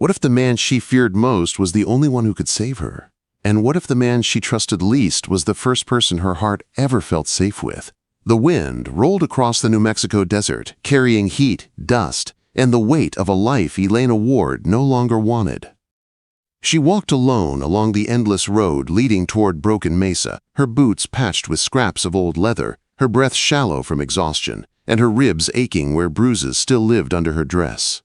What if the man she feared most was the only one who could save her? And what if the man she trusted least was the first person her heart ever felt safe with? The wind rolled across the New Mexico desert, carrying heat, dust, and the weight of a life Elena Ward no longer wanted. She walked alone along the endless road leading toward Broken Mesa, her boots patched with scraps of old leather, her breath shallow from exhaustion, and her ribs aching where bruises still lived under her dress.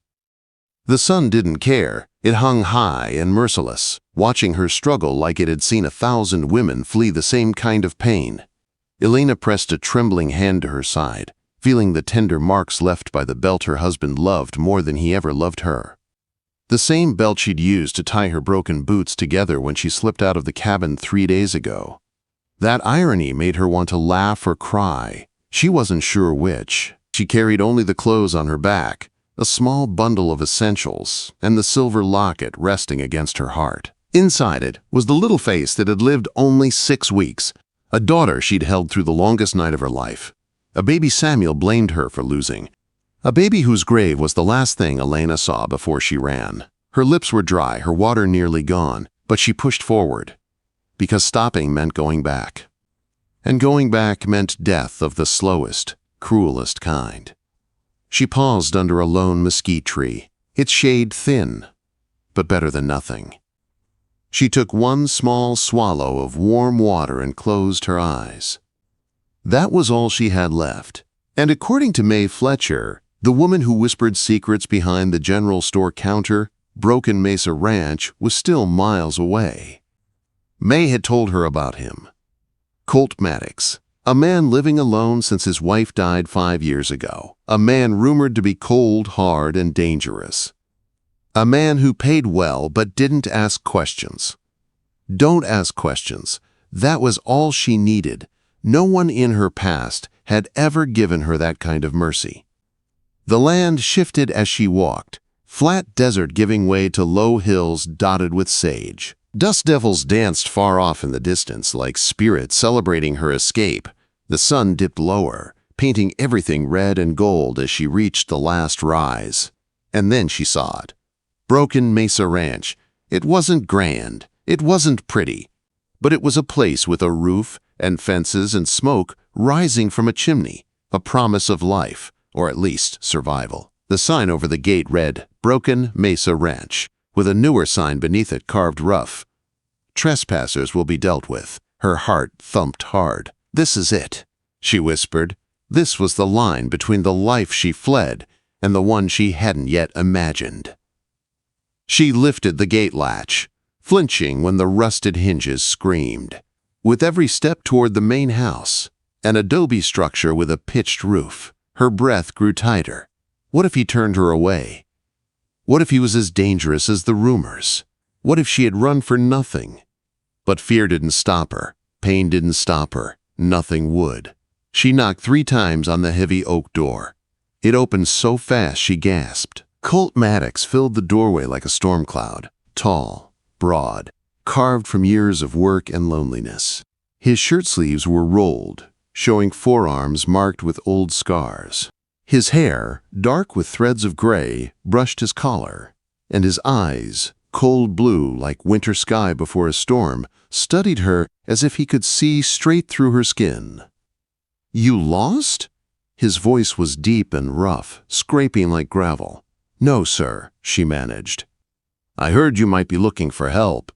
The sun didn't care. It hung high and merciless, watching her struggle like it had seen 1,000 women flee the same kind of pain. Elena pressed a trembling hand to her side, feeling the tender marks left by the belt her husband loved more than he ever loved her. The same belt she'd used to tie her broken boots together when she slipped out of the cabin 3 days ago. That irony made her want to laugh or cry. She wasn't sure which. She carried only the clothes on her back, a small bundle of essentials, and the silver locket resting against her heart. Inside it was the little face that had lived only 6 weeks, a daughter she'd held through the longest night of her life. A baby Samuel blamed her for losing. A baby whose grave was the last thing Elena saw before she ran. Her lips were dry, her water nearly gone, but she pushed forward, because stopping meant going back. And going back meant death of the slowest, cruelest kind. She paused under a lone mesquite tree, its shade thin, but better than nothing. She took one small swallow of warm water and closed her eyes. That was all she had left. And according to May Fletcher, the woman who whispered secrets behind the general store counter, Broken Mesa Ranch was still miles away. May had told her about him. Colt Maddox, a man living alone since his wife died 5 years ago. A man rumored to be cold, hard, and dangerous. A man who paid well but didn't ask questions. Don't ask questions. That was all she needed. No one in her past had ever given her that kind of mercy. The land shifted as she walked, flat desert giving way to low hills dotted with sage. Dust devils danced far off in the distance like spirits celebrating her escape. The sun dipped lower, painting everything red and gold as she reached the last rise. And then she saw it. Broken Mesa Ranch. It wasn't grand, it wasn't pretty, but it was a place with a roof and fences and smoke rising from a chimney, a promise of life, or at least survival. The sign over the gate read, Broken Mesa Ranch, with a newer sign beneath it carved rough. Trespassers will be dealt with. Her heart thumped hard. This is it, she whispered. This was the line between the life she fled and the one she hadn't yet imagined. She lifted the gate latch, flinching when the rusted hinges screamed. With every step toward the main house, an adobe structure with a pitched roof, her breath grew tighter. What if he turned her away? What if he was as dangerous as the rumors? What if she had run for nothing? But fear didn't stop her. Pain didn't stop her. Nothing would. She knocked 3 times on the heavy oak door. It opened so fast she gasped. Colt Maddox filled the doorway like a storm cloud, tall, broad, carved from years of work and loneliness. His shirt sleeves were rolled, showing forearms marked with old scars. His hair, dark with threads of gray, brushed his collar, and his eyes, cold blue like winter sky before a storm, studied her as if he could see straight through her skin. "You lost?" His voice was deep and rough, scraping like gravel. "No, sir," she managed. "I heard you might be looking for help."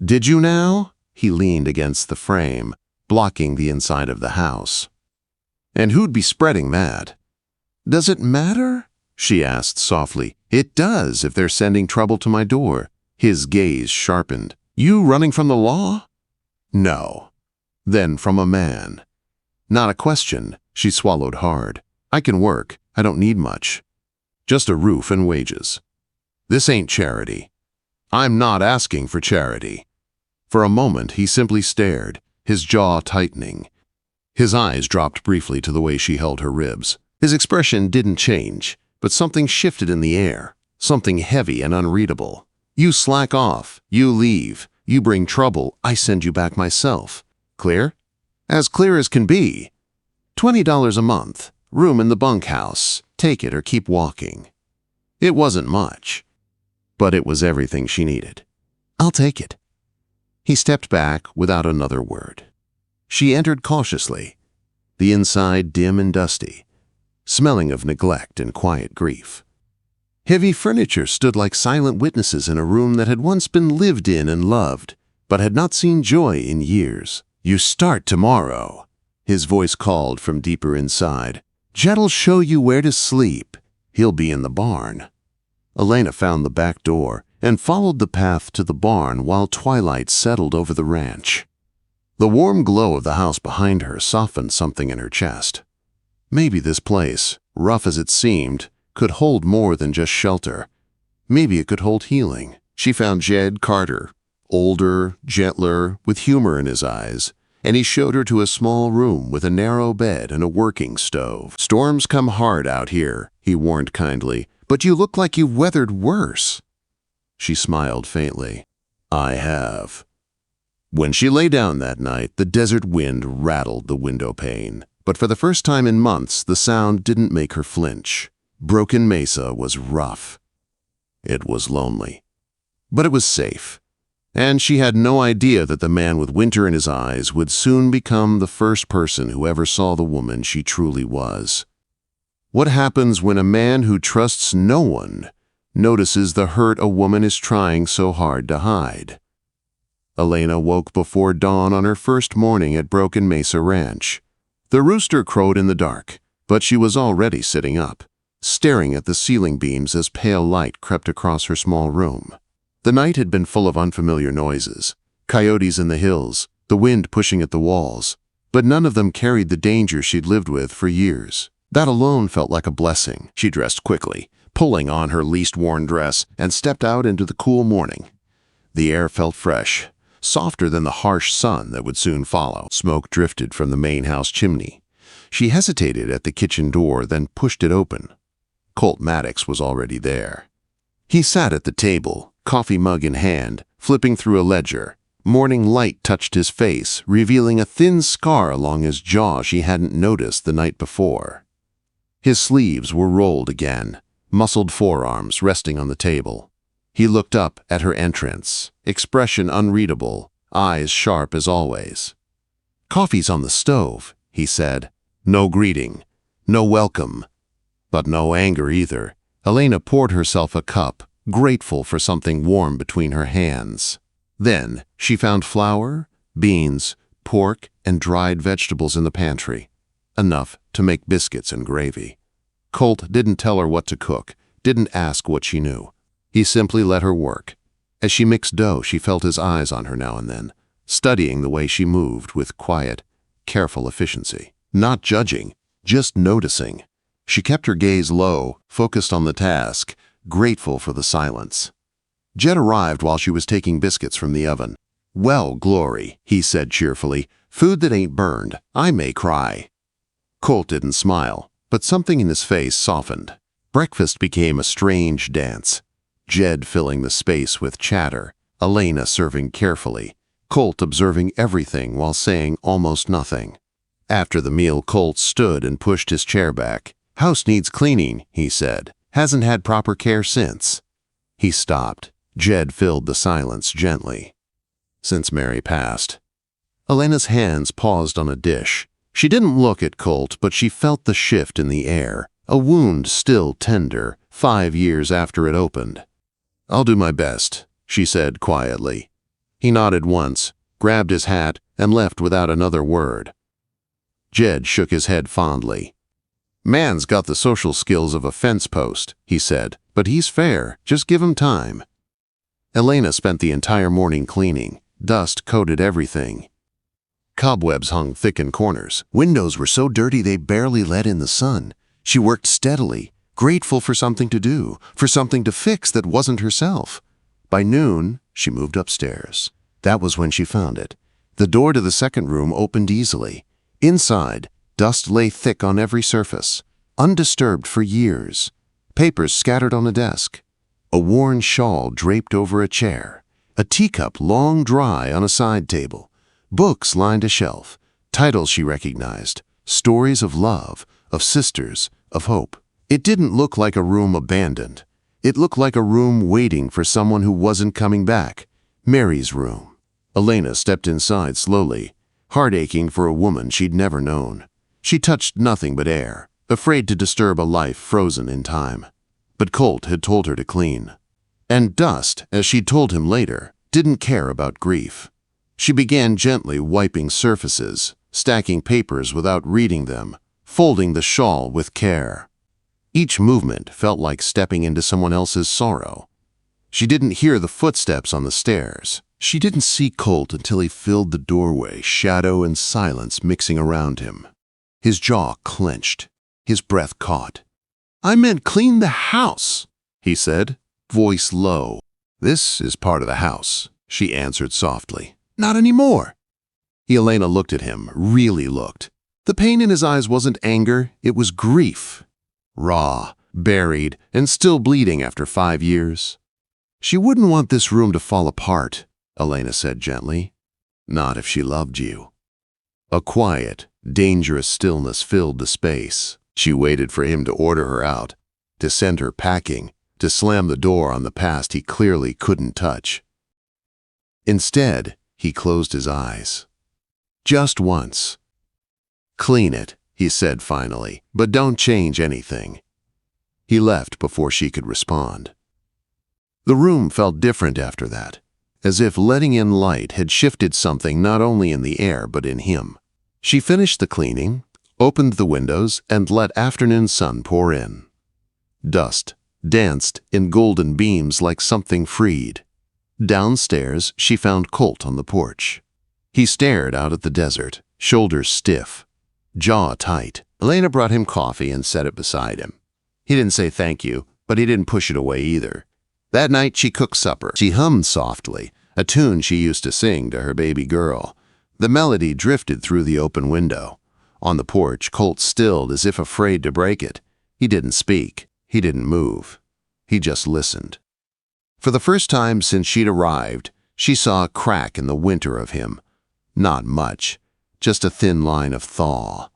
"Did you now?" He leaned against the frame, blocking the inside of the house. "And who'd be spreading that?" "Does it matter?" she asked softly. "It does if they're sending trouble to my door." His gaze sharpened. "You running from the law?" "No." "Then from a man." "Not a question." She swallowed hard. "I can work. I don't need much. Just a roof and wages. This ain't charity." "I'm not asking for charity." For a moment he simply stared, his jaw tightening. His eyes dropped briefly to the way she held her ribs. His expression didn't change, but something shifted in the air, something heavy and unreadable. "You slack off, you leave, you bring trouble, I send you back myself. Clear?" "As clear as can be." $20 a month, room in the bunkhouse, take it or keep walking." It wasn't much. but it was everything she needed. "I'll take it." He stepped back without another word. She entered cautiously, the inside dim and dusty, smelling of neglect and quiet grief. Heavy furniture stood like silent witnesses in a room that had once been lived in and loved, but had not seen joy in years. "You start tomorrow," his voice called from deeper inside. "Jed'll show you where to sleep. He'll be in the barn." Elena found the back door and followed the path to the barn while twilight settled over the ranch. The warm glow of the house behind her softened something in her chest. Maybe this place, rough as it seemed, could hold more than just shelter. Maybe it could hold healing. She found Jed Carter, older, gentler, with humor in his eyes, and he showed her to a small room with a narrow bed and a working stove. "Storms come hard out here," he warned kindly, "but you look like you've weathered worse." She smiled faintly. "I have." When she lay down that night, the desert wind rattled the window pane. But for the first time in months, the sound didn't make her flinch. Broken Mesa was rough. It was lonely. But it was safe. And she had no idea that the man with winter in his eyes would soon become the first person who ever saw the woman she truly was. What happens when a man who trusts no one notices the hurt a woman is trying so hard to hide? Elena woke before dawn on her first morning at Broken Mesa Ranch. The rooster crowed in the dark, but she was already sitting up, staring at the ceiling beams as pale light crept across her small room. The night had been full of unfamiliar noises, coyotes in the hills, the wind pushing at the walls, but none of them carried the danger she'd lived with for years. That alone felt like a blessing. She dressed quickly, pulling on her least-worn dress, and stepped out into the cool morning. The air felt fresh, softer than the harsh sun that would soon follow. Smoke drifted from the main house chimney. She hesitated at the kitchen door, then pushed it open. Colt Maddox was already there. He sat at the table, coffee mug in hand, flipping through a ledger. Morning light touched his face, revealing a thin scar along his jaw she hadn't noticed the night before. His sleeves were rolled again, muscled forearms resting on the table. He looked up at her entrance, expression unreadable, eyes sharp as always. "Coffee's on the stove," he said. No greeting, no welcome, but no anger either. Elena poured herself a cup, grateful for something warm between her hands. Then she found flour, beans, pork, and dried vegetables in the pantry, enough to make biscuits and gravy. Colt didn't tell her what to cook, didn't ask what she knew. He simply let her work. As she mixed dough, she felt his eyes on her now and then, studying the way she moved with quiet, careful efficiency. Not judging, just noticing. She kept her gaze low, focused on the task, grateful for the silence. Jed arrived while she was taking biscuits from the oven. "Well, Glory," he said cheerfully, "food that ain't burned, I may cry." Colt didn't smile, but something in his face softened. Breakfast became a strange dance. Jed filling the space with chatter, Elena serving carefully, Colt observing everything while saying almost nothing. After the meal, Colt stood and pushed his chair back. "House needs cleaning," he said. "Hasn't had proper care since." He stopped. Jed filled the silence gently. "Since Mary passed." Elena's hands paused on a dish. She didn't look at Colt, but she felt the shift in the air, a wound still tender, 5 years after it opened. "I'll do my best," she said quietly. He nodded once, grabbed his hat, and left without another word. Jed shook his head fondly. "Man's got the social skills of a fence post," he said, "but he's fair. Just give him time." Elena spent the entire morning cleaning. Dust coated everything. Cobwebs hung thick in corners. Windows were so dirty they barely let in the sun. She worked steadily, grateful for something to do, for something to fix that wasn't herself. By noon, she moved upstairs. That was when she found it. The door to the second room opened easily. Inside, dust lay thick on every surface, undisturbed for years. Papers scattered on a desk. A worn shawl draped over a chair. A teacup long dry on a side table. Books lined a shelf. Titles she recognized. Stories of love, of sisters, of hope. It didn't look like a room abandoned. It looked like a room waiting for someone who wasn't coming back. Mary's room. Elena stepped inside slowly, heart aching for a woman she'd never known. She touched nothing but air, afraid to disturb a life frozen in time. But Colt had told her to clean. And Dust, as she'd told him later, didn't care about grief. She began gently wiping surfaces, stacking papers without reading them, folding the shawl with care. Each movement felt like stepping into someone else's sorrow. She didn't hear the footsteps on the stairs. She didn't see Colt until he filled the doorway, shadow and silence mixing around him. His jaw clenched, his breath caught. "I meant clean the house," he said, voice low. "This is part of the house," she answered softly. "Not anymore." Elena looked at him, really looked. The pain in his eyes wasn't anger, it was grief. Raw, buried, and still bleeding after 5 years. "She wouldn't want this room to fall apart," Elena said gently. "Not if she loved you." A quiet, dangerous stillness filled the space. She waited for him to order her out, to send her packing, to slam the door on the past he clearly couldn't touch. Instead, he closed his eyes. Just once. "Clean it," he said finally, "but don't change anything." He left before she could respond. The room felt different after that, as if letting in light had shifted something not only in the air but in him. She finished the cleaning, opened the windows, and let afternoon sun pour in. Dust danced in golden beams like something freed. Downstairs, she found Colt on the porch. He stared out at the desert, shoulders stiff, jaw tight. Elena brought him coffee and set it beside him. He didn't say thank you, but he didn't push it away either. That night she cooked supper. She hummed softly, a tune she used to sing to her baby girl. The melody drifted through the open window. On the porch, Colt stilled as if afraid to break it. He didn't speak. He didn't move. He just listened. For the first time since she'd arrived, she saw a crack in the winter of him. Not much, just a thin line of thaw.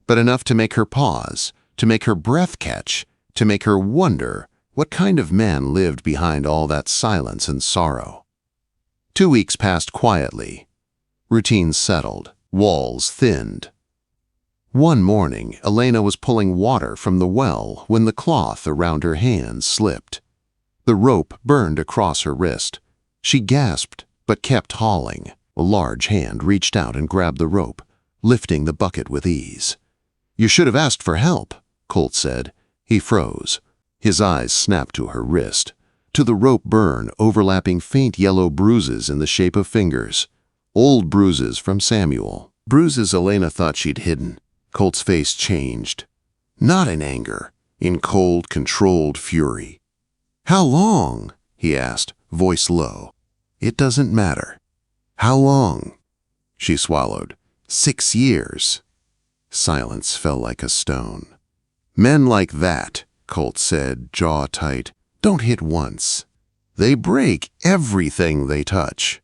But enough to make her pause, to make her breath catch, to make her wonder what kind of man lived behind all that silence and sorrow. 2 weeks passed quietly. Routine settled, walls thinned. One morning, Elena was pulling water from the well when the cloth around her hands slipped. The rope burned across her wrist. She gasped, but kept hauling. A large hand reached out and grabbed the rope, lifting the bucket with ease. "You should have asked for help," Colt said. He froze. His eyes snapped to her wrist, to the rope burn overlapping faint yellow bruises in the shape of fingers. Old bruises from Samuel. Bruises Elena thought she'd hidden. Colt's face changed. Not in anger, in cold, controlled fury. "How long?" he asked, voice low. "It doesn't matter." "How long?" She swallowed. 6 years. Silence fell like a stone. "Men like that," Colt said, jaw tight, "don't hit once. They break everything they touch."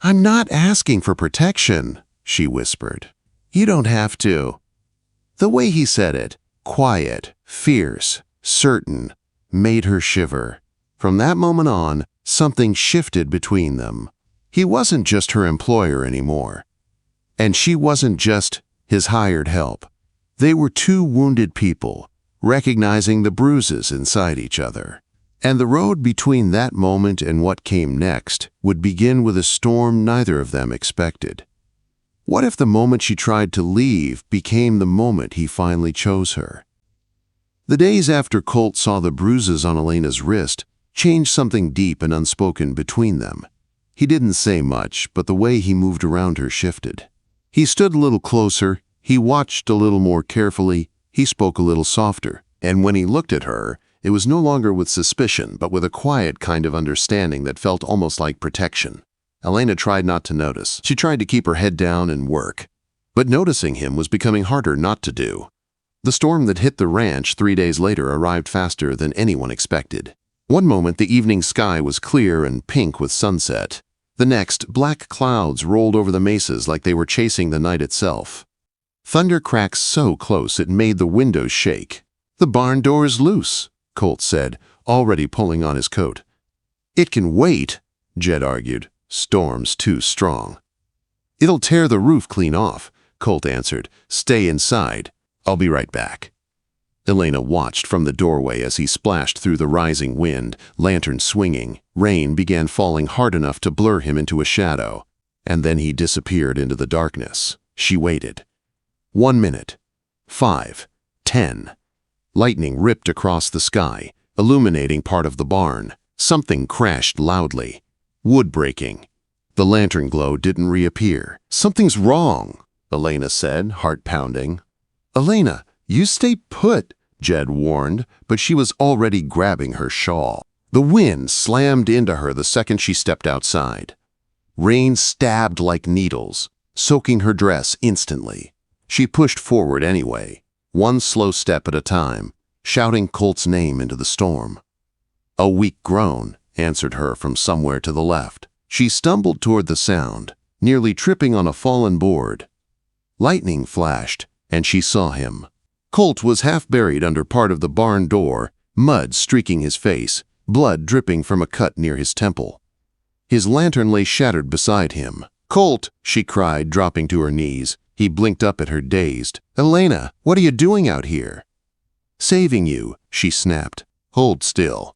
"I'm not asking for protection," she whispered. "You don't have to." The way he said it, quiet, fierce, certain, made her shiver. From that moment on, something shifted between them. He wasn't just her employer anymore. And she wasn't just his hired help. They were two wounded people, recognizing the bruises inside each other. And the road between that moment and what came next would begin with a storm neither of them expected. What if the moment she tried to leave became the moment he finally chose her? The days after Colt saw the bruises on Elena's wrist changed something deep and unspoken between them. He didn't say much, but the way he moved around her shifted. He stood a little closer, he watched a little more carefully, he spoke a little softer. And when he looked at her, it was no longer with suspicion, but with a quiet kind of understanding that felt almost like protection. Elena tried not to notice. She tried to keep her head down and work. But noticing him was becoming harder not to do. The storm that hit the ranch 3 days later arrived faster than anyone expected. One moment the evening sky was clear and pink with sunset. The next, black clouds rolled over the mesas like they were chasing the night itself. Thunder cracked so close it made the windows shake. "The barn door is loose," Colt said, already pulling on his coat. "It can wait," Jed argued. "Storm's too strong." "It'll tear the roof clean off," Colt answered. "Stay inside. I'll be right back." Elena watched from the doorway as he splashed through the rising wind, lantern swinging. Rain began falling hard enough to blur him into a shadow, and then he disappeared into the darkness. She waited. 1 minute. 5. 10. Lightning ripped across the sky, illuminating part of the barn. Something crashed loudly. Wood breaking. The lantern glow didn't reappear. "Something's wrong," Elena said, heart pounding. "Elena, you stay put," Jed warned, but she was already grabbing her shawl. The wind slammed into her the second she stepped outside. Rain stabbed like needles, soaking her dress instantly. She pushed forward anyway, one slow step at a time, shouting Colt's name into the storm. A weak groan answered her from somewhere to the left. She stumbled toward the sound, nearly tripping on a fallen board. Lightning flashed, and she saw him. Colt was half buried under part of the barn door, mud streaking his face, blood dripping from a cut near his temple. His lantern lay shattered beside him. "Colt!" she cried, dropping to her knees. He blinked up at her, dazed. "Elena, what are you doing out here?" "Saving you," she snapped. "Hold still."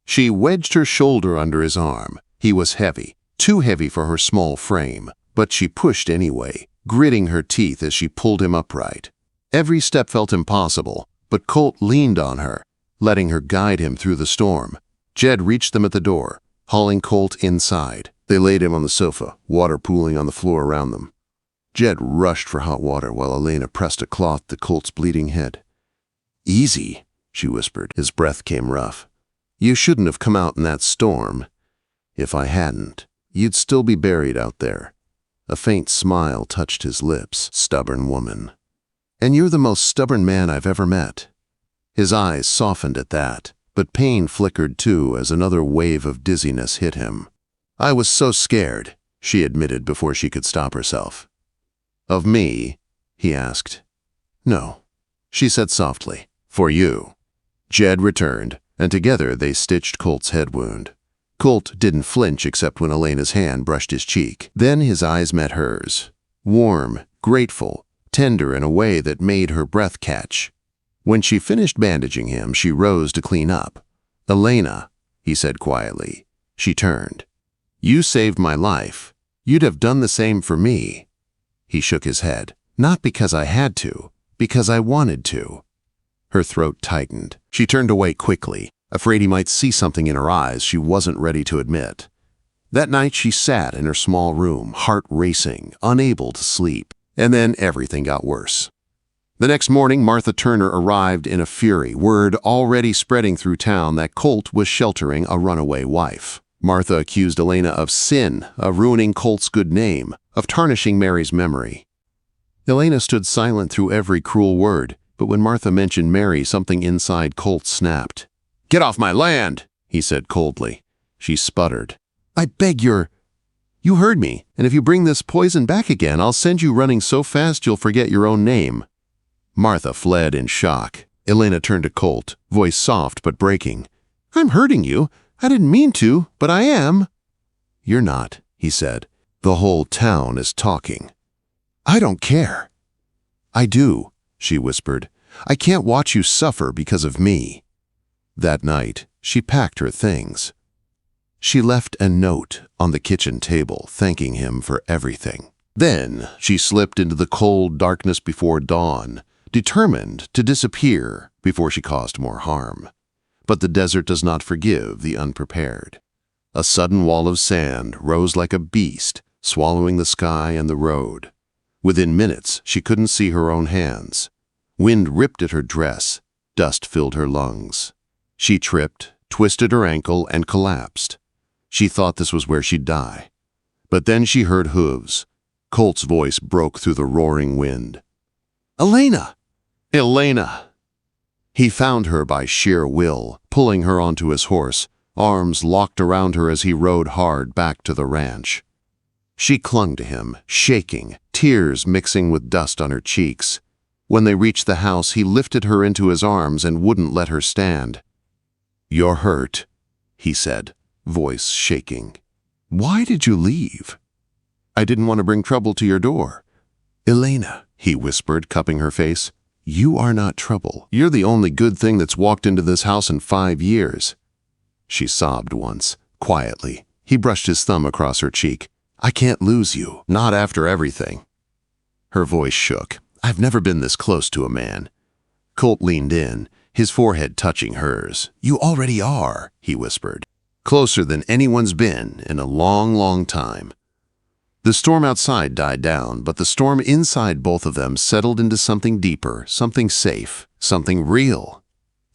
She wedged her shoulder under his arm. He was heavy, too heavy for her small frame, but she pushed anyway, gritting her teeth as she pulled him upright. Every step felt impossible, but Colt leaned on her, letting her guide him through the storm. Jed reached them at the door, hauling Colt inside. They laid him on the sofa, water pooling on the floor around them. Jed rushed for hot water while Elena pressed a cloth to Colt's bleeding head. "Easy," she whispered. His breath came rough. "You shouldn't have come out in that storm. If I hadn't, you'd still be buried out there." A faint smile touched his lips. "Stubborn woman. And you're the most stubborn man I've ever met." His eyes softened at that, but pain flickered too as another wave of dizziness hit him. "I was so scared," she admitted before she could stop herself. "Of me?" he asked. "No," she said softly. "For you." Jed returned, and together they stitched Colt's head wound. Colt didn't flinch except when Elena's hand brushed his cheek. Then his eyes met hers. Warm, grateful, tender in a way that made her breath catch. When she finished bandaging him, she rose to clean up. "Elena," he said quietly. She turned. "You saved my life. You'd have done the same for me." He shook his head. "Not because I had to, because I wanted to." Her throat tightened. She turned away quickly, afraid he might see something in her eyes she wasn't ready to admit. That night she sat in her small room, heart racing, unable to sleep. And then everything got worse. The next morning, Martha Turner arrived in a fury, word already spreading through town that Colt was sheltering a runaway wife. Martha accused Elena of sin, of ruining Colt's good name, of tarnishing Mary's memory. Elena stood silent through every cruel word, but when Martha mentioned Mary, something inside Colt snapped. "Get off my land," he said coldly. She sputtered. "I beg your—" "You heard me, and if you bring this poison back again, I'll send you running so fast you'll forget your own name." Martha fled in shock. Elena turned to Colt, voice soft but breaking. "I'm hurting you. I didn't mean to, but I am." "You're not," he said. "The whole town is talking." "I don't care." "I do," she whispered. "I can't watch you suffer because of me." That night, she packed her things. She left a note on the kitchen table thanking him for everything. Then she slipped into the cold darkness before dawn, determined to disappear before she caused more harm. But the desert does not forgive the unprepared. A sudden wall of sand rose like a beast, swallowing the sky and the road. Within minutes, she couldn't see her own hands. Wind ripped at her dress. Dust filled her lungs. She tripped, twisted her ankle, and collapsed. She thought this was where she'd die. But then she heard hooves. Colt's voice broke through the roaring wind. "Elena! Elena!" He found her by sheer will, pulling her onto his horse, arms locked around her as he rode hard back to the ranch. She clung to him, shaking, tears mixing with dust on her cheeks. When they reached the house, he lifted her into his arms and wouldn't let her stand. "You're hurt," he said, voice shaking. "Why did you leave?" "I didn't want to bring trouble to your door." "Elena," he whispered, cupping her face, "you are not trouble. You're the only good thing that's walked into this house in 5 years." She sobbed once, quietly. He brushed his thumb across her cheek. "I can't lose you, not after everything." Her voice shook. "I've never been this close to a man." Colt leaned in, his forehead touching hers. "You already are," he whispered. "Closer than anyone's been in a long, long time." The storm outside died down, but the storm inside both of them settled into something deeper, something safe, something real.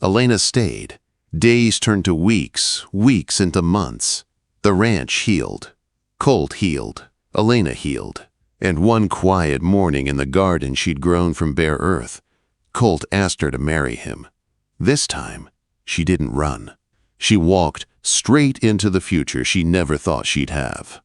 Elena stayed. Days turned to weeks, weeks into months. The ranch healed. Colt healed. Elena healed. And one quiet morning in the garden she'd grown from bare earth, Colt asked her to marry him. This time, she didn't run. She walked straight into the future she never thought she'd have.